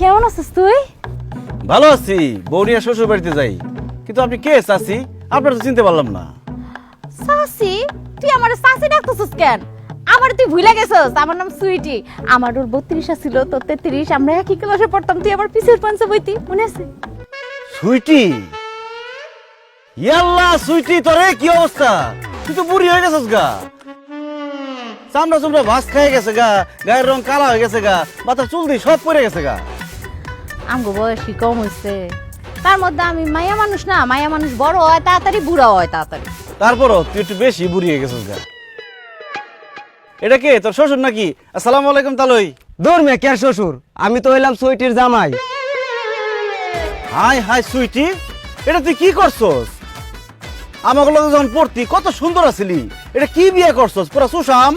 কেমন আছিস তুই? ভালো আছি। বৌরিয়া শ্বশুর বাড়িতে যাই, কিন্তু আপনি কে চাচি? আপনার তো চিনতে পারলাম না। সাসি? তুই আমার সাসি ডাকতেছিস কেন? আমার তুই ভুলে গেছিস, আমার নাম সুইটি। আমার ওর 32 ছিল, তোর 33। আমরা একই ক্লাসে পড়তাম, তুই আমার পিছের পাঞ্চে বইতি, মনে আছে? সুইটি, ইয়াল্লা সুইটি, তোরে কি অবস্থা? তুই তো বুড়ি হয়ে গেছিস গা। চামড়া চামড়া ভাস খেয়ে গেছে গা, গায়ের রং কালা হয়ে গেছে গা, মাথার চুল দিয়ে সব পড়ে গেছে গা। আমগো বয়স কি কম হইছে? তার মধ্যে আমি মায়া মানুষ না, মায়া মানুষ বড় হয় তাড়াতাড়ি, বুড়া হয় তাড়াতাড়ি। তারপরও তুই একটু বেশি বুড়ি হয়ে গেছিস গা। এটা কে, তোর শ্বশুর নাকি? আসসালামু আলাইকুম তালই। দূর মে কে শ্বশুর, আমি তো হইলাম সুইটির জামাই। হাই হাই সুইটি, এটা তুই কি করছস? আমাকে যখন পড়তি কত সুন্দর আছিলি, এটা কি বিয়ে করছস? পুরা সুশাম।